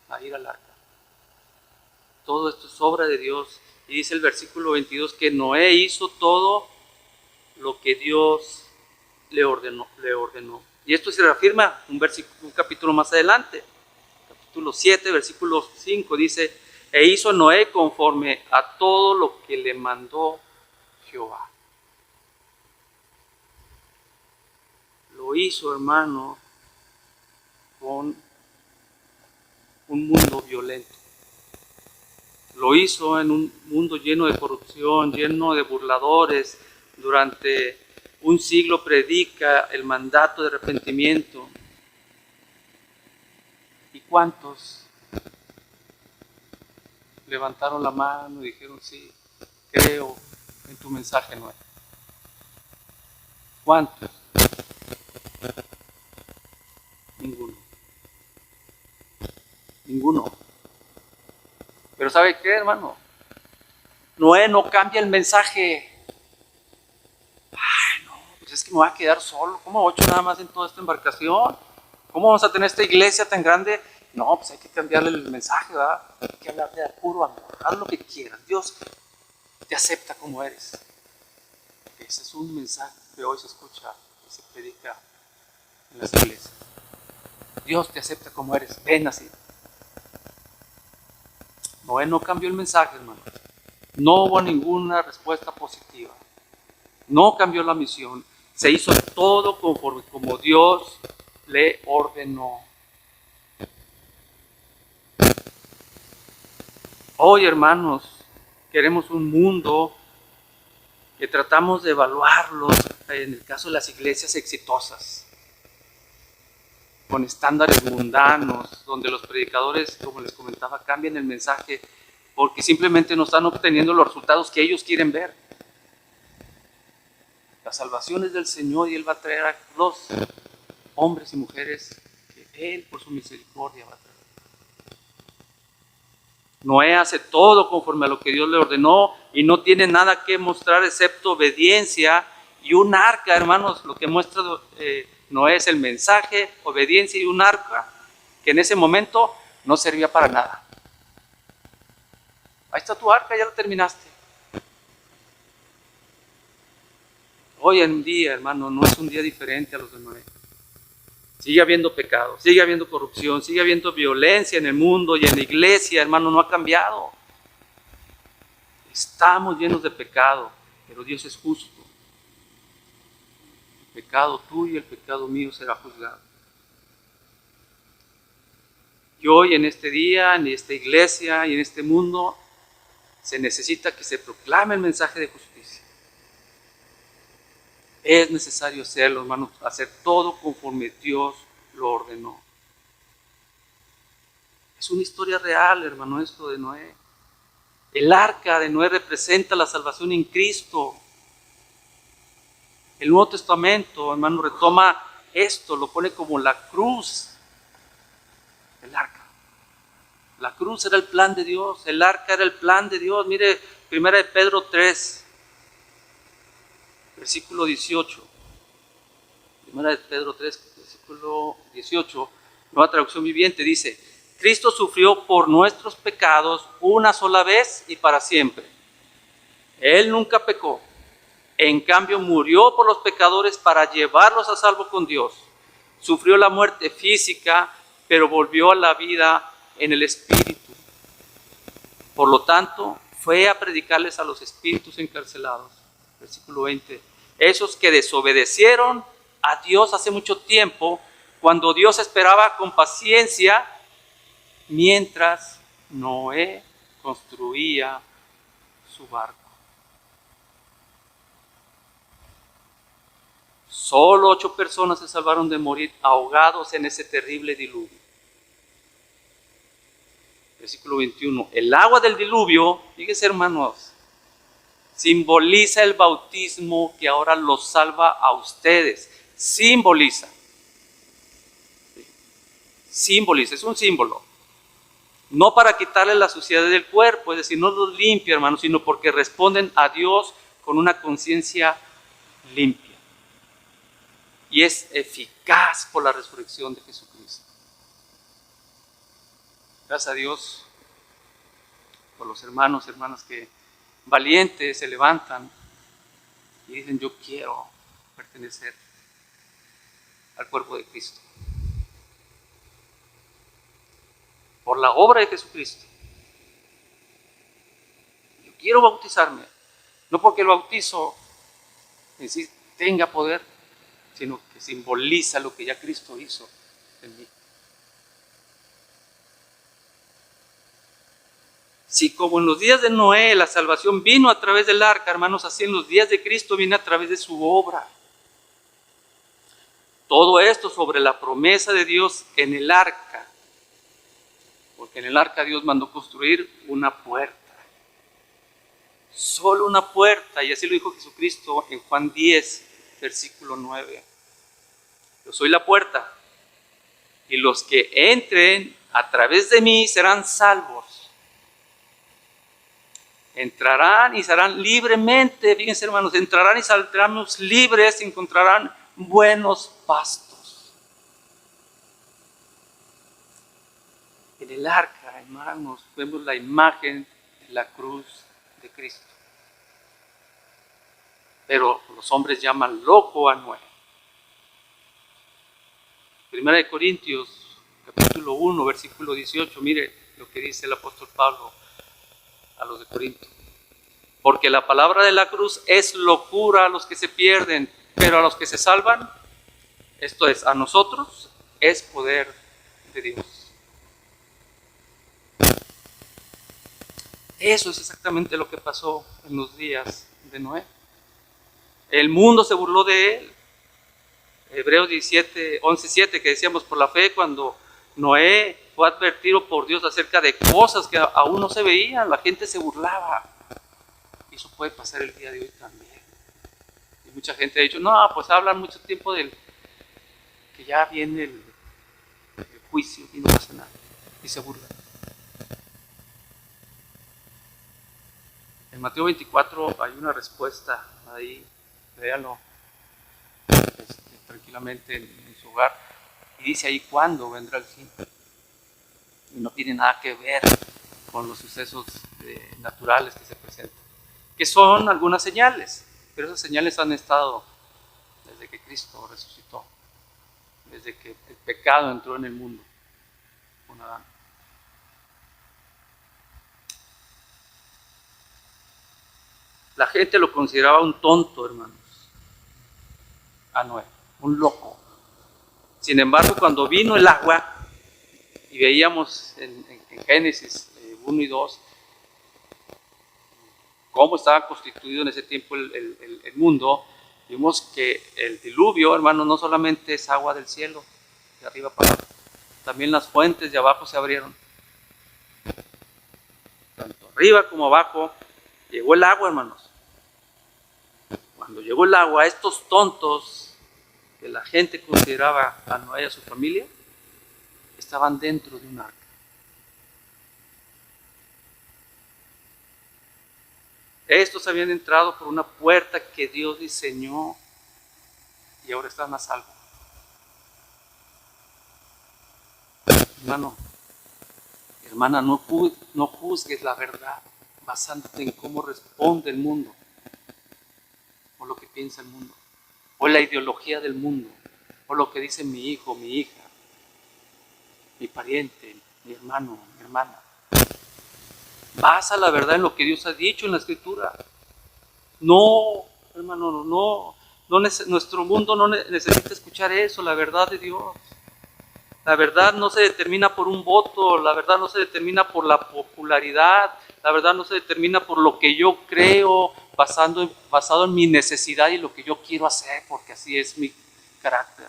a ir al arca. Todo esto es obra de Dios. Y dice el versículo 22 que Noé hizo todo lo que Dios le ordenó. Y esto se reafirma un capítulo más adelante. Capítulo 7, versículo 5 dice, e hizo Noé conforme a todo lo que le mandó Jehová. Lo hizo, hermano, con un mundo violento. Lo hizo en un mundo lleno de corrupción, lleno de burladores. Durante un siglo predica el mandato de arrepentimiento. ¿Y cuántos levantaron la mano y dijeron, sí, creo en tu mensaje, Noé? ¿Cuántos? Ninguno. Pero ¿sabe qué, hermano? Noé no cambia el mensaje. Ay, no, pues pues es que me voy a quedar solo, ¿cómo 8 nada más en toda esta embarcación? ¿Cómo vamos a tener esta iglesia tan grande? No, pues hay que cambiarle el mensaje, ¿verdad? Hay que hablar de puro amor, haz lo que quieras, Dios te acepta como eres. Ese es un mensaje que hoy se escucha y se predica en las iglesias. Dios te acepta como eres, ven así. Noé no cambió el mensaje, hermano. No hubo ninguna respuesta positiva. No cambió la misión. Se hizo todo conforme como Dios le ordenó. Hoy, hermanos, queremos un mundo que tratamos de evaluarlos, en el caso de las iglesias exitosas, con estándares mundanos, donde los predicadores, como les comentaba, cambian el mensaje porque simplemente no están obteniendo los resultados que ellos quieren ver. La salvación es del Señor y Él va a traer a los hombres y mujeres que Él, por su misericordia, va a traer. Noé hace todo conforme a lo que Dios le ordenó y no tiene nada que mostrar excepto obediencia y un arca, hermanos. Lo que muestra Noé es el mensaje, obediencia y un arca que en ese momento no servía para nada. Ahí está tu arca, ya lo terminaste. Hoy en día, hermano, no es un día diferente a los de Noé. Sigue habiendo pecado, sigue habiendo corrupción, sigue habiendo violencia en el mundo y en la iglesia, hermano, no ha cambiado. Estamos llenos de pecado, pero Dios es justo. El pecado tuyo y el pecado mío será juzgado. Y hoy en este día, en esta iglesia y en este mundo, se necesita que se proclame el mensaje de justicia. Es necesario hacerlo, hermanos, hacer todo conforme Dios lo ordenó. Es una historia real, hermano, esto de Noé. El arca de Noé representa la salvación en Cristo. El Nuevo Testamento, hermano, retoma esto, lo pone como la cruz. El arca. La cruz era el plan de Dios, el arca era el plan de Dios. Mire, 1 de Pedro 3, versículo 18. 1 de Pedro 3, versículo 18, nueva traducción viviente, dice: Cristo sufrió por nuestros pecados una sola vez y para siempre. Él nunca pecó. En cambio, murió por los pecadores para llevarlos a salvo con Dios. Sufrió la muerte física, pero volvió a la vida en el Espíritu. Por lo tanto, fue a predicarles a los espíritus encarcelados. Versículo 20. Esos que desobedecieron a Dios hace mucho tiempo, cuando Dios esperaba con paciencia, mientras Noé construía su barco. Solo 8 personas se salvaron de morir ahogados en ese terrible diluvio. Versículo 21. El agua del diluvio, fíjense, hermanos, simboliza el bautismo que ahora los salva a ustedes. Simboliza, es un símbolo. No para quitarle la suciedad del cuerpo, es decir, no los limpia, hermanos, sino porque responden a Dios con una conciencia limpia. Y es eficaz por la resurrección de Jesucristo. Gracias a Dios por los hermanos, hermanas que valientes se levantan y dicen: yo quiero pertenecer al cuerpo de Cristo. Por la obra de Jesucristo. Yo quiero bautizarme. No porque el bautizo en sí tenga poder, sino que simboliza lo que ya Cristo hizo en mí. Si como en los días de Noé la salvación vino a través del arca, hermanos, así en los días de Cristo viene a través de su obra. Todo esto sobre la promesa de Dios en el arca, porque en el arca Dios mandó construir una puerta. Solo una puerta, y así lo dijo Jesucristo en Juan 10, versículo 9. Yo soy la puerta, y los que entren a través de mí serán salvos. entrarán y saldrán libremente. Fíjense, hermanos, entrarán y saldremos libres y encontrarán buenos pastos. En el arca, hermanos, vemos la imagen de la cruz de Cristo. Pero los hombres llaman loco a Noé. Primera de Corintios, capítulo 1, versículo 18, mire lo que dice el apóstol Pablo a los de Corinto. Porque la palabra de la cruz es locura a los que se pierden, pero a los que se salvan, esto es, a nosotros, es poder de Dios. Eso es exactamente lo que pasó en los días de Noé. El mundo se burló de él. Hebreos 11:7, que decíamos, por la fe, cuando Noé fue advertido por Dios acerca de cosas que aún no se veían, la gente se burlaba. Y eso puede pasar el día de hoy también. Y mucha gente ha dicho, no, pues hablan mucho tiempo del que ya viene el juicio y no pasa nada. Y se burlan. En Mateo 24 hay una respuesta ahí, véanlo tranquilamente en su hogar, y dice ahí cuándo vendrá el fin. Y no tiene nada que ver con los sucesos naturales que se presentan, que son algunas señales, pero esas señales han estado desde que Cristo resucitó, desde que el pecado entró en el mundo con Adán. La gente lo consideraba un tonto, hermanos, a Noé, un loco. Sin embargo, cuando vino el agua, y veíamos en Génesis 1 y 2, cómo estaba constituido en ese tiempo el mundo, vimos que el diluvio, hermanos, no solamente es agua del cielo, de arriba para abajo, también las fuentes de abajo se abrieron. Tanto arriba como abajo llegó el agua, hermanos. Cuando llegó el agua, estos tontos que la gente consideraba a Noé y a su familia, estaban dentro de un arca. Estos habían entrado por una puerta que Dios diseñó y ahora están a salvo. Hermano, hermana, no juzgues la verdad basándote en cómo responde el mundo, o lo que piensa el mundo, o la ideología del mundo, o lo que dice mi hijo, mi hija, mi pariente, mi hermano, mi hermana. Basa la verdad en lo que Dios ha dicho en la Escritura. No, hermano, no, nuestro mundo no necesita escuchar eso, la verdad de Dios. La verdad no se determina por un voto, la verdad no se determina por la popularidad, la verdad no se determina por lo que yo creo, basado en mi necesidad y lo que yo quiero hacer, porque así es mi carácter.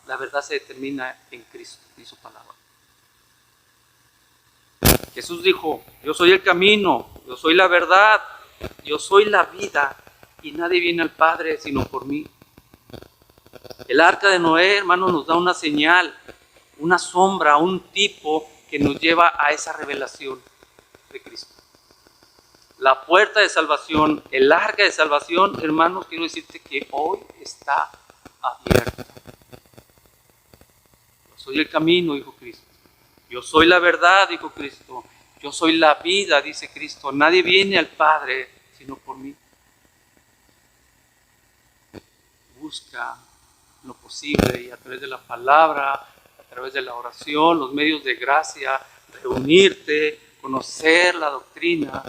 La verdad se determina en Cristo y su palabra. Jesús dijo, yo soy el camino, yo soy la verdad, yo soy la vida, y nadie viene al Padre sino por mí. El arca de Noé, hermano, nos da una señal, una sombra, un tipo que nos lleva a esa revelación de Cristo. La puerta de salvación, el arca de salvación, hermanos, quiero decirte que hoy está abierta. Yo soy el camino, dijo Cristo. Yo soy la verdad, dijo Cristo. Yo soy la vida, dice Cristo. Nadie viene al Padre sino por mí. Busca lo posible y a través de la palabra, a través de la oración, los medios de gracia, reunirte, conocer la doctrina,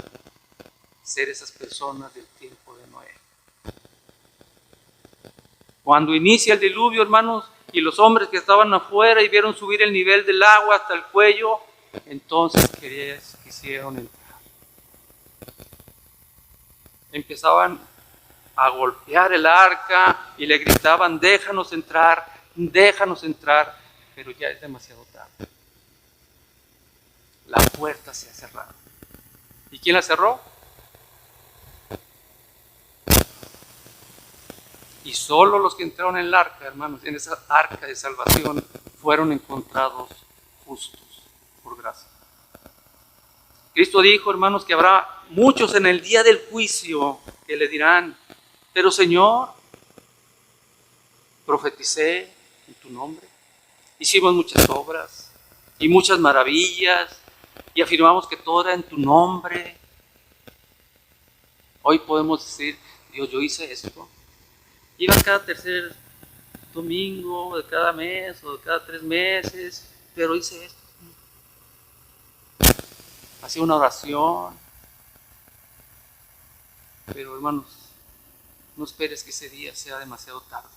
ser esas personas del tiempo de Noé. Cuando inicia el diluvio, hermanos, y los hombres que estaban afuera y vieron subir el nivel del agua hasta el cuello, entonces quisieron entrar. Empezaban a golpear el arca y le gritaban, déjanos entrar, pero ya es demasiado tarde. La puerta se ha cerrado. ¿Y quién la cerró? Y solo los que entraron en el arca, hermanos, en esa arca de salvación, fueron encontrados justos por gracia. Cristo dijo, hermanos, que habrá muchos en el día del juicio que le dirán, pero Señor, profeticé en tu nombre, hicimos muchas obras y muchas maravillas y afirmamos que todo era en tu nombre. Hoy podemos decir, Dios, yo hice esto. Iba cada tercer domingo de cada mes o de cada 3 meses, pero hice esto. Hacía una oración. Pero hermanos, no esperes que ese día sea demasiado tarde,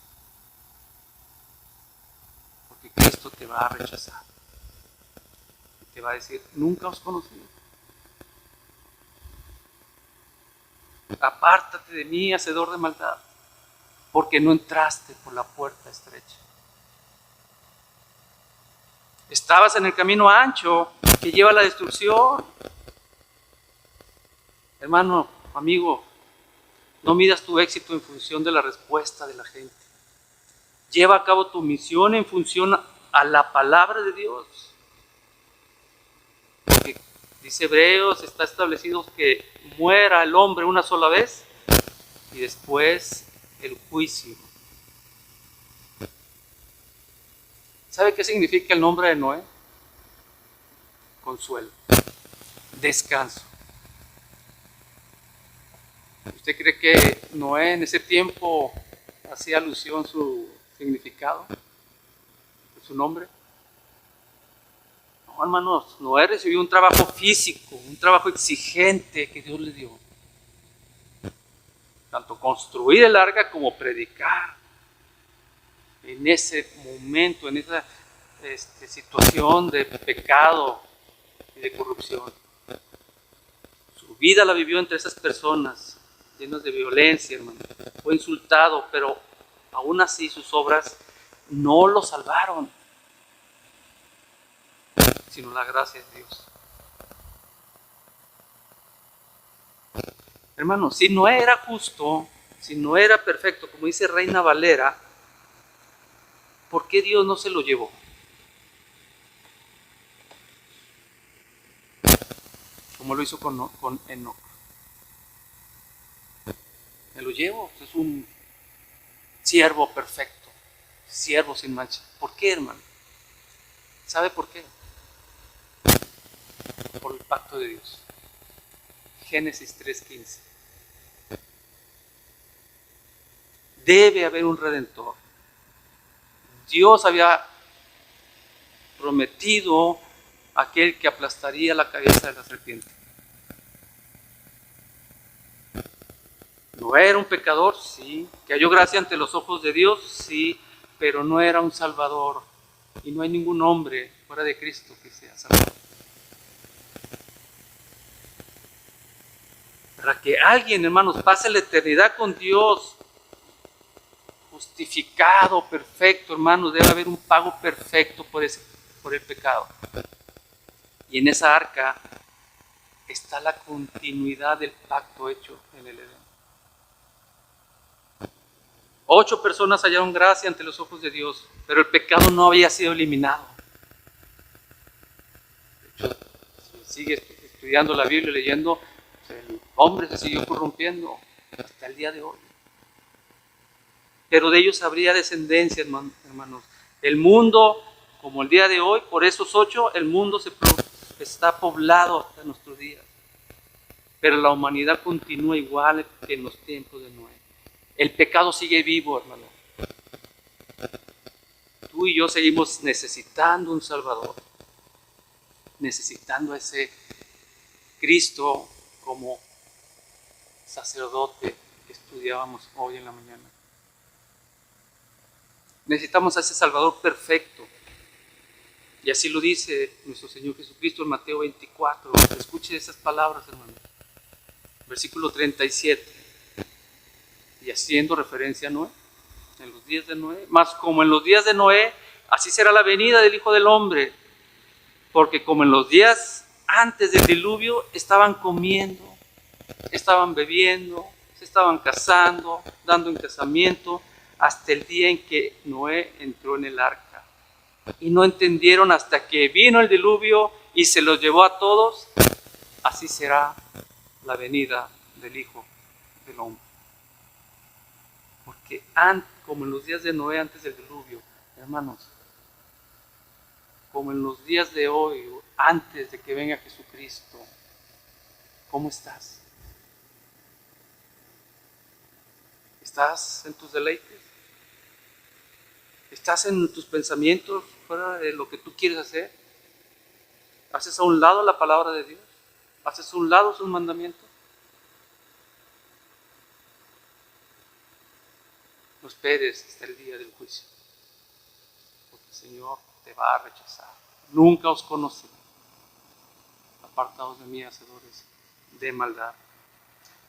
porque Cristo te va a rechazar. Te va a decir, nunca os conocí. Apártate de mí, hacedor de maldad, porque no entraste por la puerta estrecha. Estabas en el camino ancho que lleva a la destrucción. Hermano, amigo, no midas tu éxito en función de la respuesta de la gente. Lleva a cabo tu misión en función a la palabra de Dios. Porque dice Hebreos, está establecido que muera el hombre una sola vez y después el juicio. ¿Sabe qué significa el nombre de Noé? Consuelo, descanso. ¿Usted cree que Noé en ese tiempo hacía alusión a su significado, a su nombre? No, hermanos, Noé recibió un trabajo físico, un trabajo exigente que Dios le dio. Tanto construir el arca como predicar. En ese momento, en esa situación de pecado y de corrupción. Su vida la vivió entre esas personas, llenas de violencia, hermano. Fue insultado, pero aún así sus obras no lo salvaron, sino la gracia de Dios. Hermano, si no era justo, si no era perfecto, como dice Reina Valera, ¿por qué Dios no se lo llevó? Como lo hizo con Enoc. Me lo llevo, es un siervo perfecto, siervo sin mancha. ¿Por qué, hermano? ¿Sabe por qué? Por el pacto de Dios. Génesis 3:15. Debe haber un redentor. Dios había prometido a aquel que aplastaría la cabeza de la serpiente. ¿No era un pecador? Sí. ¿Que halló gracia ante los ojos de Dios? Sí. Pero no era un salvador. Y no hay ningún hombre fuera de Cristo que sea salvador. Para que alguien, hermanos, pase la eternidad con Dios, justificado, perfecto, hermanos, debe haber un pago perfecto por el pecado. Y en esa arca está la continuidad del pacto hecho en el Edén. 8 personas hallaron gracia ante los ojos de Dios, pero el pecado no había sido eliminado. De hecho, si sigue estudiando la Biblia, leyendo, el hombre se siguió corrompiendo hasta el día de hoy. Pero de ellos habría descendencia, hermanos. El mundo, como el día de hoy, por esos 8, el mundo está poblado hasta nuestros días. Pero la humanidad continúa igual que en los tiempos de Noé. El pecado sigue vivo, hermano. Tú y yo seguimos necesitando un Salvador. Necesitando a ese Cristo como sacerdote que estudiábamos hoy en la mañana. Necesitamos a ese Salvador perfecto. Y así lo dice nuestro Señor Jesucristo en Mateo 24. Escuche esas palabras, hermano. Versículo 37. Y haciendo referencia a Noé, en los días de Noé. Mas como en los días de Noé, así será la venida del Hijo del Hombre. Porque como en los días antes del diluvio, estaban comiendo, estaban bebiendo, se estaban casando, dando en casamiento, hasta el día en que Noé entró en el arca. Y no entendieron hasta que vino el diluvio y se los llevó a todos. Así será la venida del Hijo del Hombre. Porque como en los días de Noé antes del diluvio, hermanos, como en los días de hoy, antes de que venga Jesucristo, ¿cómo estás? ¿Estás en tus deleites? ¿Estás en tus pensamientos fuera de lo que tú quieres hacer? ¿Haces a un lado la palabra de Dios? ¿Haces a un lado sus mandamientos? No esperes hasta el día del juicio, porque el Señor te va a rechazar. Nunca os conocí, apartados de mí, hacedores de maldad.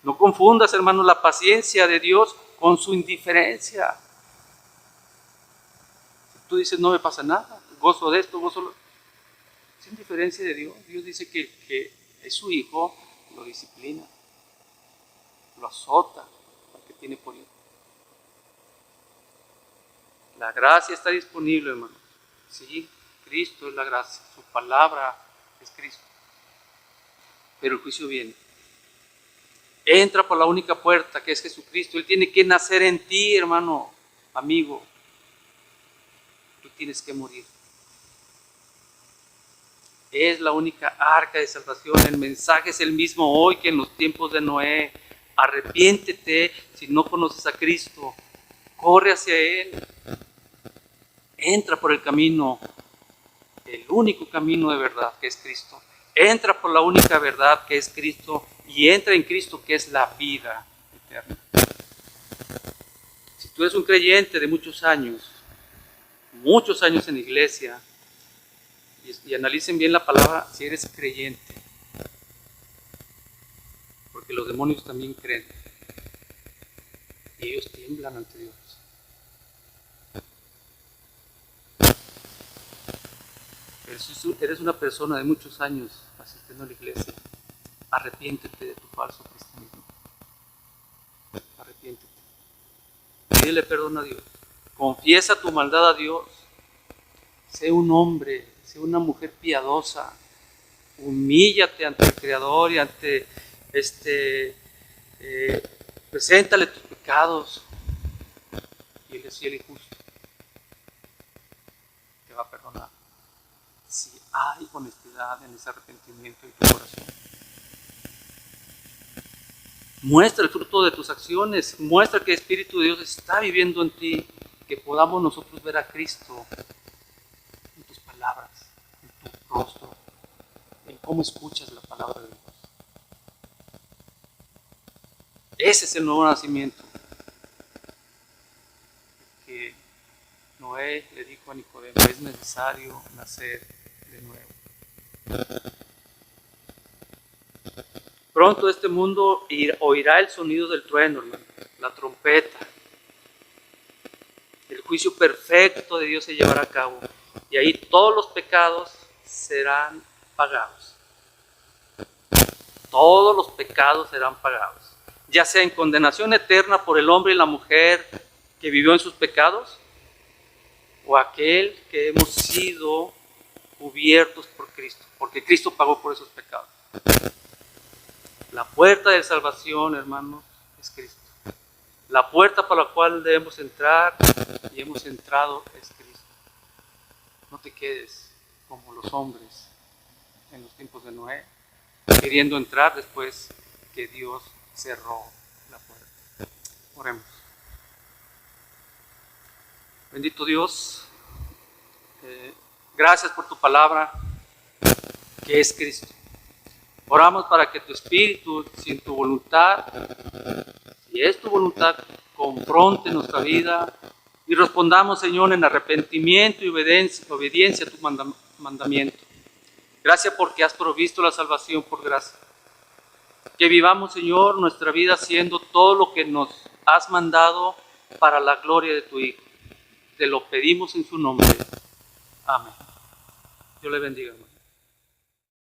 No confundas, hermanos, la paciencia de Dios con su indiferencia. Tú dices, no me pasa nada, gozo de esto, gozo de lo... Es indiferencia de Dios. Dios dice que es su hijo, lo disciplina, lo azota, porque tiene por hijo. La gracia está disponible, hermano. Sí, Cristo es la gracia, su palabra es Cristo. Pero el juicio viene. Entra por la única puerta que es Jesucristo. Él tiene que nacer en ti, hermano, amigo. Tú tienes que morir. Es la única arca de salvación. El mensaje es el mismo hoy que en los tiempos de Noé. Arrepiéntete si no conoces a Cristo. Corre hacia Él. Entra por el camino, el único camino de verdad que es Cristo. Entra por la única verdad que es Cristo y entra en Cristo que es la vida eterna. Si tú eres un creyente de muchos años en la iglesia, y analicen bien la palabra si eres creyente, porque los demonios también creen y ellos tiemblan ante Dios. Pero si eres una persona de muchos años asistiendo a la iglesia, arrepiéntete de tu falso cristianismo. Arrepiéntete. Pídele perdón a Dios. Confiesa tu maldad a Dios. Sé un hombre, sé una mujer piadosa. Humíllate ante el Creador y ante preséntale tus pecados. Y Él es fiel y justo. Te va a perdonar. Si hay honestidad en ese arrepentimiento en tu corazón. Muestra el fruto de tus acciones, muestra que el Espíritu de Dios está viviendo en ti, que podamos nosotros ver a Cristo en tus palabras, en tu rostro, en cómo escuchas la palabra de Dios. Ese es el nuevo nacimiento que Noé le dijo a Nicodemo, es necesario nacer de nuevo. Pronto este mundo oirá el sonido del trueno, hermano, la trompeta. El juicio perfecto de Dios se llevará a cabo y ahí todos los pecados serán pagados. Todos los pecados serán pagados, ya sea en condenación eterna por el hombre y la mujer que vivió en sus pecados, o aquel que hemos sido cubiertos por Cristo, porque Cristo pagó por esos pecados. La puerta de salvación, hermanos, es Cristo. La puerta por la cual debemos entrar y hemos entrado es Cristo. No te quedes como los hombres en los tiempos de Noé, queriendo entrar después que Dios cerró la puerta. Oremos. Bendito Dios, gracias por tu palabra, que es Cristo. Oramos para que tu Espíritu, si en tu voluntad, si es tu voluntad, confronte nuestra vida y respondamos, Señor, en arrepentimiento y obediencia a tu mandamiento. Gracias porque has provisto la salvación por gracia. Que vivamos, Señor, nuestra vida haciendo todo lo que nos has mandado para la gloria de tu Hijo. Te lo pedimos en su nombre. Amén. Dios le bendiga, hermano.